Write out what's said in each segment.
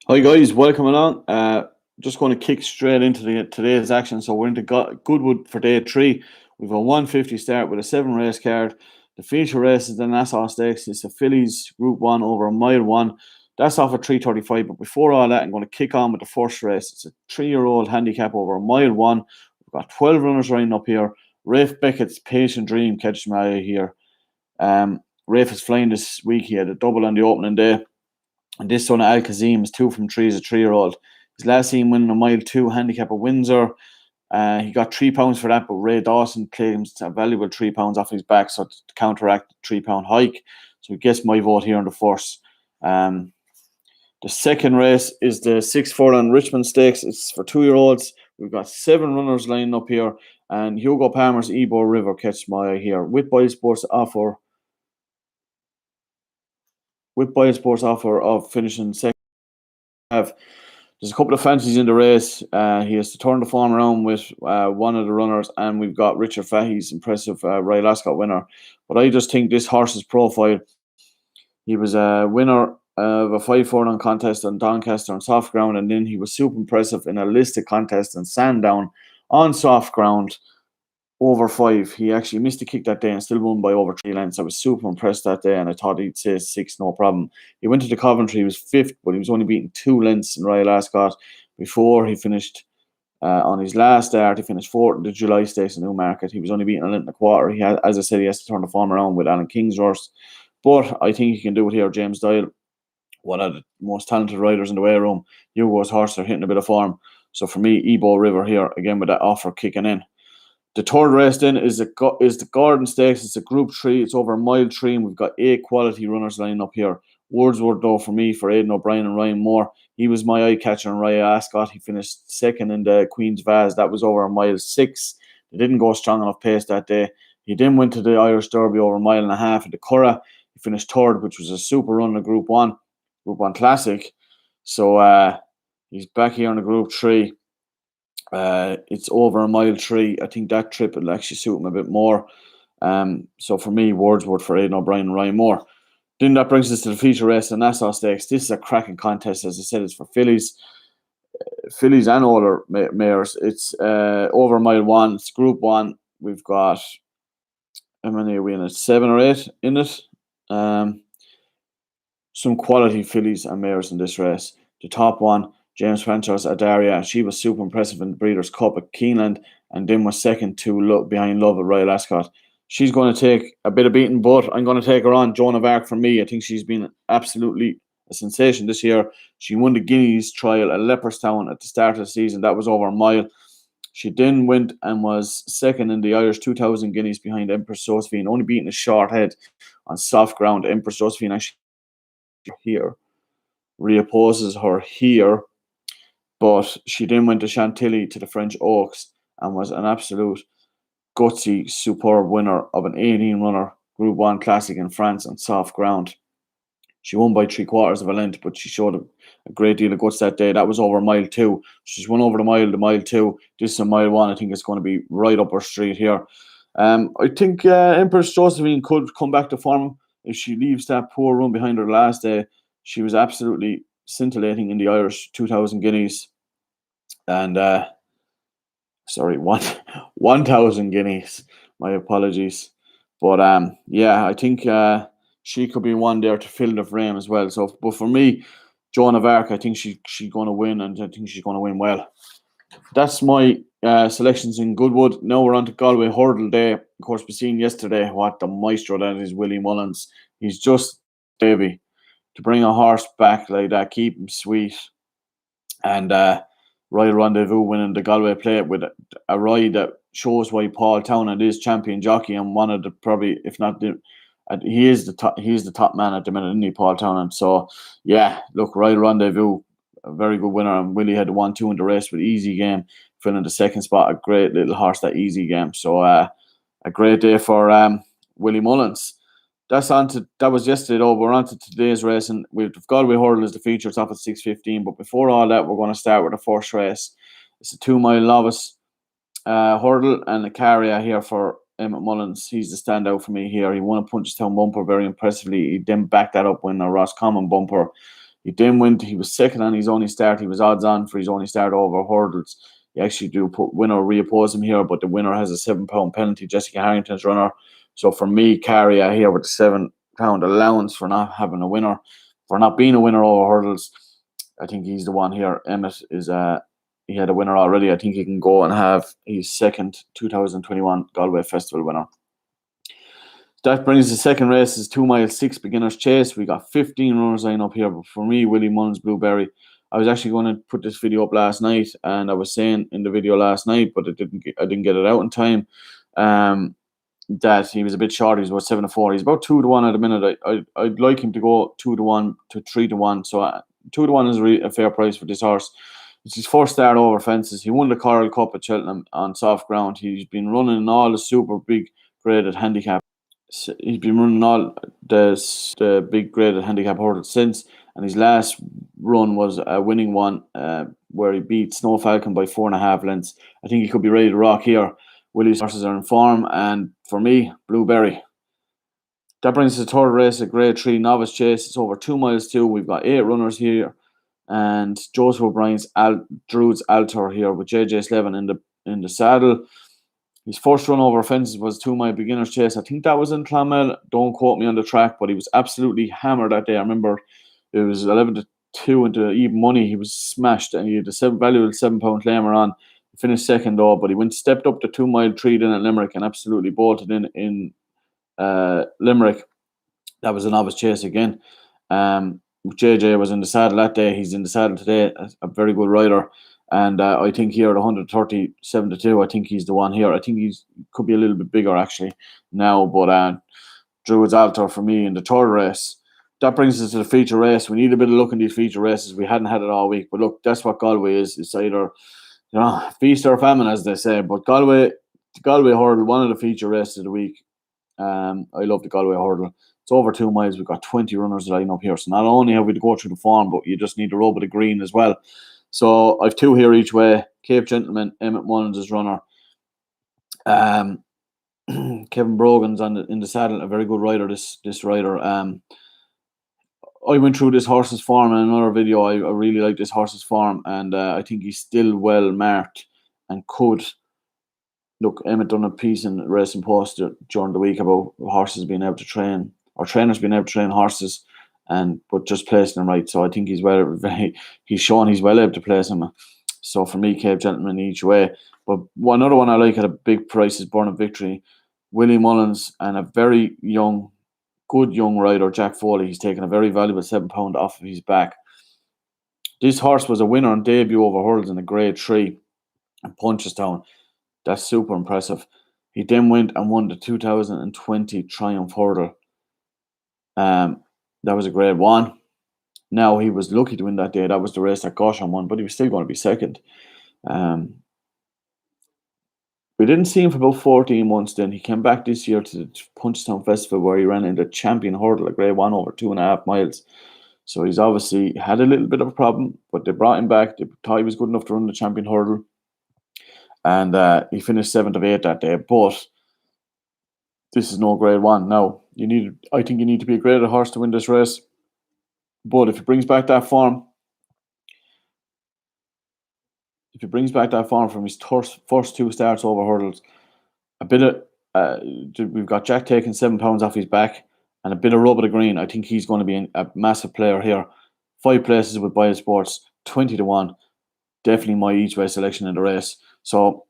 Hi guys, welcome along. Just going to kick straight into today's action. So we're into Goodwood for day three. We've a 150 start with a 7 race card. The feature race is the Nassau Stakes. It's a fillies Group One over a mile one. That's off at 3:35. But before all that, I'm going to kick on with the first race. It's a 3-year-old handicap over a mile one. We've got 12 runners lining up here. Rafe Beckett's Patient Dream catches my eye here. Rafe is flying this week. He had a double on the opening day. And this son, Al Kazim, is 2 from 3 as a 3-year-old. His last seen winning a mile two handicap at Windsor. He got £3 for that, but Ray Dawson claims a valuable £3 off his back, so to counteract the £3 hike. So he gets my vote here on the first. The second race is the 6 furlong Richmond Stakes. It's for 2-year-olds. We've got 7 runners lining up here, and Hugo Palmer's Ebo River catches my eye here. With Sports offer of finishing second. There's a couple of fancies in the race. He has to turn the form around with one of the runners, and we've got Richard Fahey's impressive Royal Ascot winner. But I just think this horse's profile. He was a winner of a 5 furlong contest on Doncaster on soft ground, and then he was super impressive in a listed contest in Sandown on soft ground over 5. He actually missed a kick that day and still won by over 3 lengths. I was super impressed that day, and I thought he'd say 6, no problem. He went to the Coventry, he was 5th, but he was only beaten 2 lengths in Royal Ascot before he finished on his last start. He finished 4th in the July Stakes in Newmarket. He was only beaten a length and a quarter. He had, as I said, he has to turn the form around with Alan Kingsworth, but I think he can do it here. James Doyle, one of the most talented riders in the weigh room. Hugo's horse are hitting a bit of form. So for me, Ebo River here again with that offer kicking in. The third race then is the Gordon Stakes. It's a Group 3. It's over a mile 3, and we've got 8 quality runners lining up here. Wordsworth, though, for me, for Aidan O'Brien and Ryan Moore. He was my eye catcher in Royal Ascot. He finished second in the Queen's Vase. That was over a mile 6. They didn't go strong enough pace that day. He then went to the Irish Derby over a mile and a half at the Curragh. He finished third, which was a super run in Group 1 Classic. So he's back here in the Group 3. It's over a mile 3. I think that trip will actually suit him a bit more. So for me, Wordsworth for Aidan O'Brien and Ryan Moore. Then that brings us to the feature race, the Nassau Stakes. This is a cracking contest. As I said, it's for fillies and older mares. It's over mile 1. It's Group 1. We've got, how many are we in it? 7 or 8 in it. Some quality fillies and mares in this race. The top one, James Francois Adaria, she was super impressive in the Breeders' Cup at Keeneland, and then was second to behind Love at Royal Ascot. She's going to take a bit of beating, but I'm going to take her on. Joan of Arc for me. I think she's been absolutely a sensation this year. She won the Guineas trial at Leopardstown at the start of the season. That was over a mile. She then went and was second in the Irish 2000 Guineas behind Empress Josephine, only beating a short head on soft ground. Empress Josephine actually here reopposes her here, but she then went to Chantilly to the French Oaks and was an absolute gutsy, superb winner of an 18-runner Group 1 Classic in France on soft ground. She won by 3/4 of a length, but she showed a great deal of guts that day. That was over mile 2. She's won over the mile 2. This is a mile 1. I think it's going to be right up her street here. I think Empress Josephine could come back to form if she leaves that poor run behind her last day. She was absolutely scintillating in the Irish 2000 Guineas. And, 1,000 Guineas. My apologies. But, yeah, I think she could be one there to fill the frame as well. So, but for me, Joan of Arc, I think she's going to win, and I think she's going to win well. That's my selections in Goodwood. Now we're on to Galway Hurdle Day. Of course, we seen yesterday what the maestro that is, Willie Mullins. He's just baby to bring a horse back like that, keep him sweet, and Royal Rendezvous winning the Galway Plate with a ride that shows why Paul Townend is champion jockey and one of the probably, if not the, he is the top. He's the top man at the minute, isn't he, Paul Townend? So yeah, look, Royal Rendezvous, a very good winner, and Willie had 1-2 in the race with Easy Game, filling the second spot. A great little horse, that Easy Game. So a great day for Willie Mullins. That was yesterday though. We're on to today's race, and we've Galway Hurdle is the feature. It's off at 6:15. But before all that, we're going to start with the first race. It's a 2-mile novice hurdle, and a carrier here for Emmett Mullins. He's the standout for me here. He won a Punchestown bumper very impressively. He then backed that up when a Roscommon bumper. He then went. He was second on his only start. He was odds on for his only start over hurdles. You actually do put winner reoppose him here, but the winner has a £7 penalty. Jessica Harrington's runner. So for me, Caria here with the £7 allowance for not having a winner, for not being a winner over hurdles. I think he's the one here. Emmett is he had a winner already. I think he can go and have his second 2021 Galway Festival winner. That brings the second race is 2 mile 6 beginners chase. We got 15 runners lined up here, but for me, Willie Mullins Blueberry. I was actually going to put this video up last night, and I was saying in the video last night, but I didn't get it out in time. That he was a bit short. He's about 7-4. He's about 2-1 at the minute. I'd like him to go 2-1 to 3-1. So 2-1 is a fair price for this horse. It's his first start over fences. He won the Coral Cup at Cheltenham on soft ground. He's been running in all the super big graded handicap. He's been running all the big graded handicap hurdles since, and his last run was a winning one where he beat Snow Falcon by 4.5 lengths. I think he could be ready to rock here. Willie's horses are in form, and for me, Blueberry. That brings us to the third race, a Grade 3 novice chase. It's over 2 miles 2. We've got 8 runners here, and Joseph O'Brien's Druid's Altar here with JJ Slevin in the saddle. His first run over fences was 2 mile beginner's chase. I think that was in Clonmel. Don't quote me on the track, but he was absolutely hammered that day. I remember it was 11-2 into even money. He was smashed, and he had a valuable £7 claimer on. He finished second though, but he stepped up the 2 mile treat in at Limerick and absolutely bolted in Limerick. That was a novice chase again. JJ was in the saddle that day. He's in the saddle today. A very good rider. And I think here at 137-2, I think he's the one here. I think he's could be a little bit bigger actually now, but Druid's Altar for me in the third race. That brings us to the feature race. We need a bit of luck in these feature races. We hadn't had it all week, but look, that's what Galway is. It's either feast or famine, as they say. But the Galway hurdle, one of the feature races of the week. I love the Galway hurdle. It's over 2 miles. We've got 20 runners lined up here. So not only have we to go through the form, but you just need to rub with the green as well. So I've 2 here each way. Cape Gentleman, Emmett Mullins is runner. Kevin Brogan's in the saddle, a very good rider. This rider. I went through this horse's form in another video. I really like this horse's form, and I think he's still well marked and could. Look, Emmett done a piece in Racing Post during the week about horses being able to train, or trainers being able to train horses, but just placing them right. So I think he's shown he's well able to place them. So for me, Cape Gentleman each way. But another one I like at a big price is Born of Victory. Willie Mullins and a very good young rider, Jack Foley. He's taken a very valuable £7 off of his back. This horse was a winner on debut over hurdles in a Grade 3 in Punchestown. That's super impressive. He then went and won the 2020 Triumph Hurdle. That was a Grade 1. Now, he was lucky to win that day. That was the race that Goshen won, but he was still going to be second. We didn't see him for about 14 months then. He came back this year to the Punchestown Festival where he ran in the Champion Hurdle, a Grade 1 over 2.5 miles. So he's obviously had a little bit of a problem, but they brought him back. They thought he was good enough to run the Champion Hurdle. And he finished 7th of 8 that day. But this is no Grade 1. Now, I think you need to be a graded horse to win this race. But if he brings back that form, from his first 2 starts over hurdles, we've got Jack taking £7 off his back and a bit of rub of the green. I think he's going to be a massive player here. 5 places with Bio Sports, 20-1. Definitely my each way selection in the race. So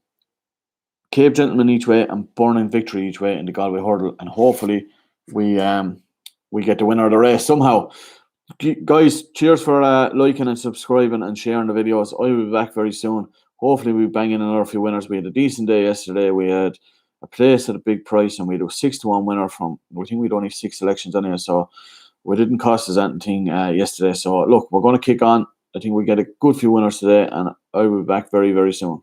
Cape Gentleman each way and Burning Victory each way in the Galway hurdle, and hopefully we get the winner of the race somehow. Guys, cheers for liking and subscribing and sharing the videos. I will be back very soon. Hopefully we bang in another few winners. We had a decent day yesterday. We had a place at a big price, and we had a 6-1 winner from, I think we'd only 6 selections anyway, so we didn't cost us anything yesterday. So look, we're going to kick on. I think we get a good few winners today, and I will be back very, very soon.